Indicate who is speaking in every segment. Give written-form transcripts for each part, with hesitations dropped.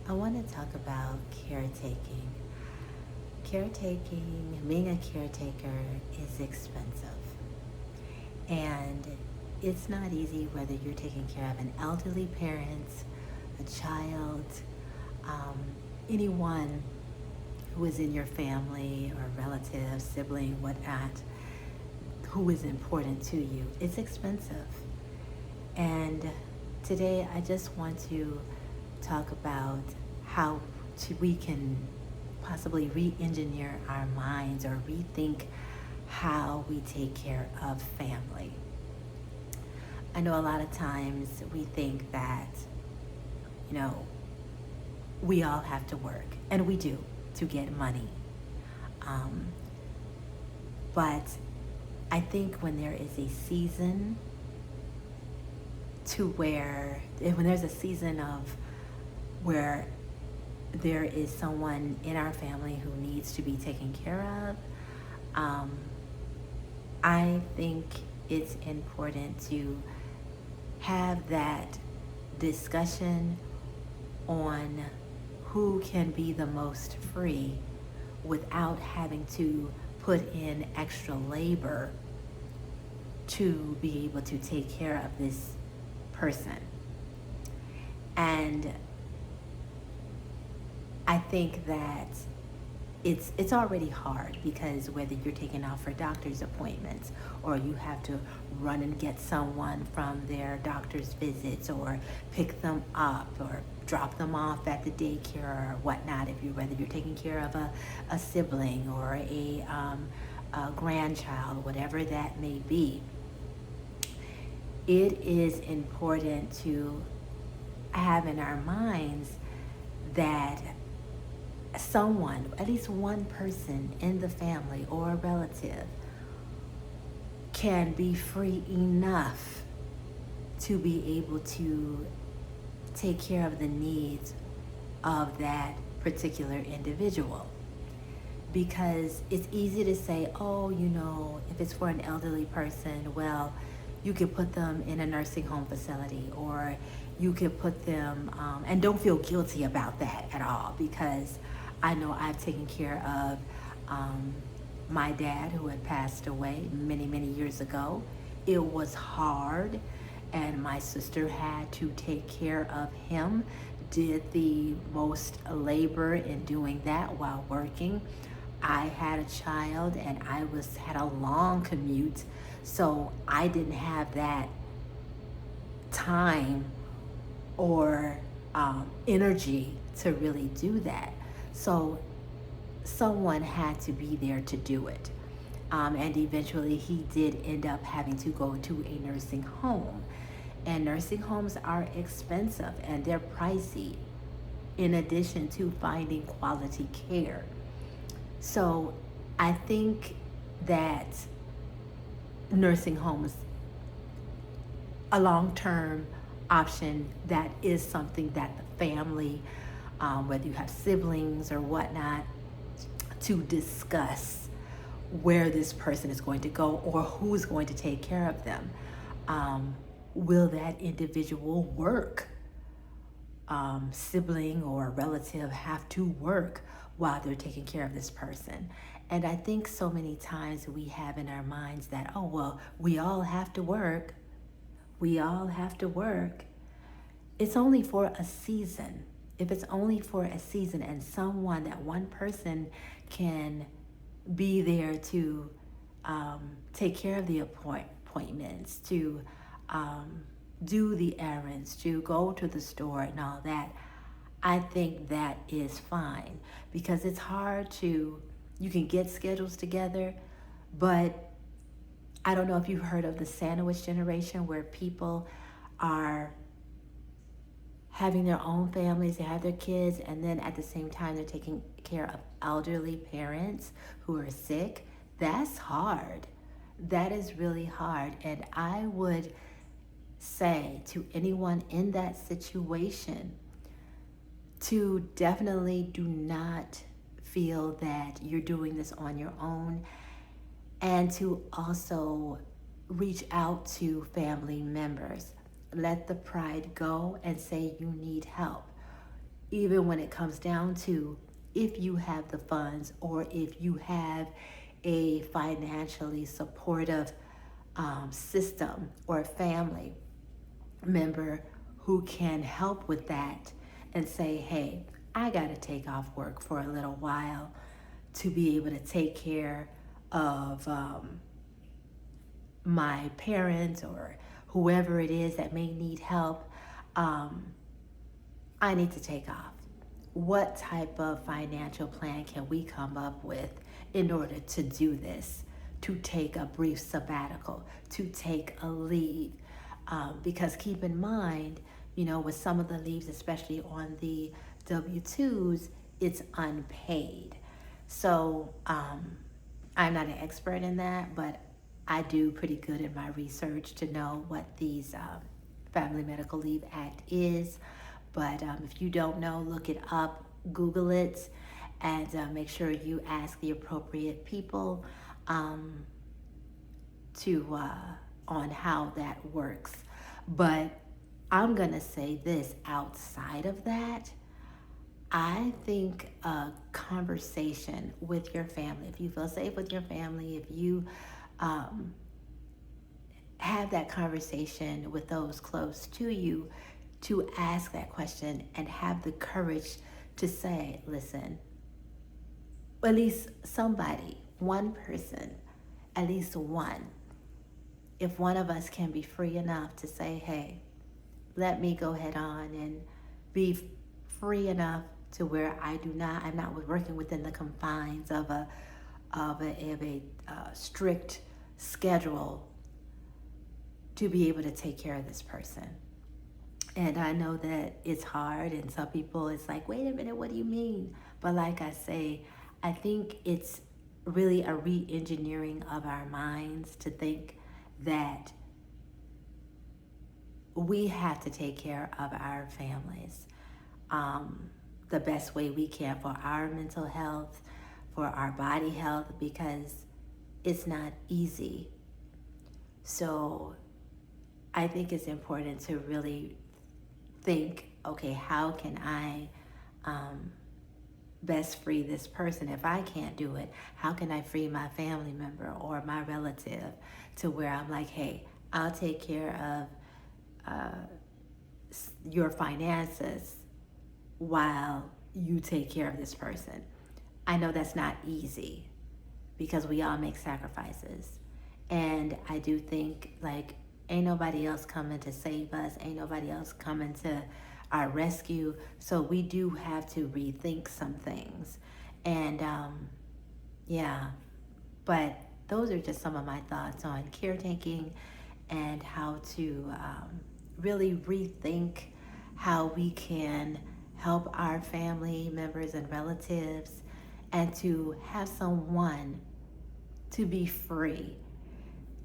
Speaker 1: I want to talk about caretaking. Caretaking, being a caretaker is expensive. And it's not easy whether you're taking care of an elderly parent, a child, um, anyone who is in your family or relative, sibling, whatnot, who is important to you. It's expensive. And today I just want to talk about how we can possibly re-engineer our minds or rethink how we take care of family. I know a lot of times we think that, you know, we all have to work, and we do, to get money. Um, but I think when there is a season when there's a season of where there is someone in our family who needs to be taken care of, um, I think it's important to have that discussion on who can be the most free without having to put in extra labor to be able to take care of this person. And I think that it's already hard because whether you're taking off for doctor's appointments or you have to run and get someone from their doctor's visits or pick them up or drop them off at the daycare or whatnot, whether you're taking care of a sibling or a grandchild, whatever that may be, it is important to have in our minds that someone, at least one person in the family or a relative, can be free enough to be able to take care of the needs of that particular individual. Because it's easy to say, oh, if it's for an elderly person, well, you could put them in a nursing home facility, or you could put them, and don't feel guilty about that at all, because I know I've taken care of my dad who had passed away many, many years ago. It was hard, and my sister had to take care of him, did the most labor in doing that while working. I had a child and I had a long commute, so I didn't have that time or energy to really do that. So someone had to be there to do it. And eventually he did end up having to go to a nursing home. And nursing homes are expensive and they're pricey, in addition to finding quality care. So I think that nursing homes, a long-term option, that is something that the family, whether you have siblings or whatnot, to discuss where this person is going to go or who's going to take care of them. Will that individual work? Sibling or relative have to work while they're taking care of this person. And I think so many times we have in our minds that, oh, well, we all have to work. We all have to work. It's only for a season. If it's only for a season and that one person can be there to take care of the appointments, to do the errands, to go to the store and all that, I think that is fine, because it's hard you can get schedules together, but I don't know if you've heard of the sandwich generation, where people are having their own families, they have their kids, and then at the same time they're taking care of elderly parents who are sick. That's hard. That is really hard. And I would say to anyone in that situation to definitely do not feel that you're doing this on your own, and to also reach out to family members. Let the pride go and say you need help. even when it comes down to if you have the funds or if you have a financially supportive system or family member who can help with that and say, hey, I got to take off work for a little while to be able to take care of my parents or whoever it is that may need help. Um, I need to take off. What type of financial plan can we come up with in order to do this? To take a brief sabbatical, to take a leave. Because keep in mind, with some of the leaves, especially on the W-2s, it's unpaid. So I'm not an expert in that, but I do pretty good in my research to know what these Family Medical Leave Act is. But if you don't know, look it up, Google it, and make sure you ask the appropriate people on how that works. But I'm gonna say this, outside of that, I think a conversation with your family, if you feel safe with your family, if you have that conversation with those close to you, to ask that question and have the courage to say, listen, at least somebody, one person, at least one, if one of us can be free enough to say, hey, let me go head on and be free enough to where I'm not working within the confines of a strict schedule to be able to take care of this person. And I know that it's hard, and some people, it's like, wait a minute, what do you mean? But like I say, I think it's really a re-engineering of our minds to think that we have to take care of our families the best way we can for our mental health, for our body health, because it's not easy. So I think it's important to really think, okay, how can I best free this person? If I can't do it, how can I free my family member or my relative to where I'm like, hey, I'll take care of your finances while you take care of this person. I know that's not easy because we all make sacrifices. And I do think, like, ain't nobody else coming to save us, ain't nobody else coming to our rescue. So we do have to rethink some things. And yeah, but those are just some of my thoughts on caretaking and how to really rethink how we can help our family members and relatives, and to have someone to be free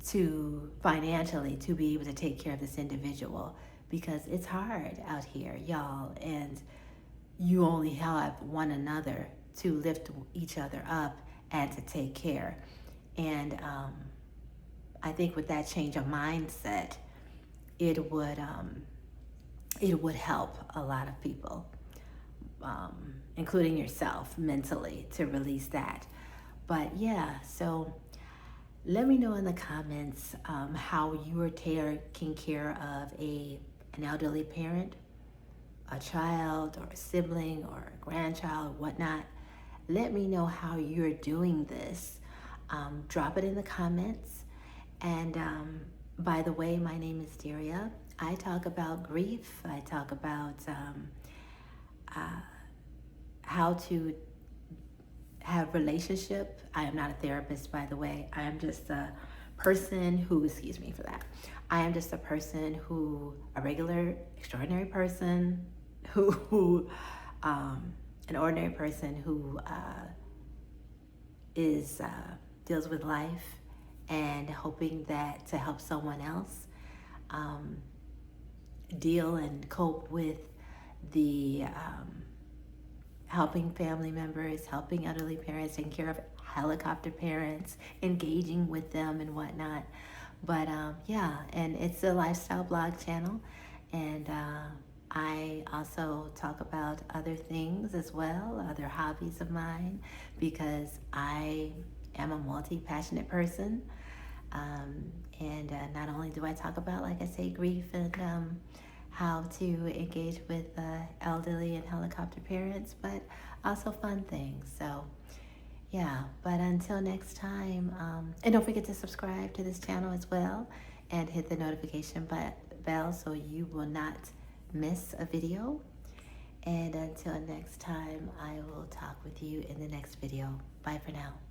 Speaker 1: to financially to be able to take care of this individual, because it's hard out here, y'all, and you only have one another to lift each other up and to take care. And I think with that change of mindset, it would help a lot of people, including yourself, mentally, to release that. But yeah, so let me know in the comments how you are taking care of an elderly parent, a child, or a sibling, or a grandchild, whatnot. Let me know how you're doing this. Drop it in the comments. And by the way, my name is Daria. I talk about grief. I talk about how to have relationship. I am not a therapist, by the way. I am just a person who, excuse me for that. I am just a person a regular, extraordinary person who an ordinary person who deals with life and hoping that to help someone else deal and cope with the helping family members, helping elderly parents, taking care of helicopter parents, engaging with them and whatnot. But yeah, and it's a lifestyle blog channel, and I also talk about other things as well, other hobbies of mine, because I am a multi-passionate person. And not only do I talk about, like I say, grief and how to engage with elderly and helicopter parents, but also fun things. So, yeah, but until next time, and don't forget to subscribe to this channel as well and hit the notification bell so you will not miss a video. And until next time, I will talk with you in the next video. Bye for now.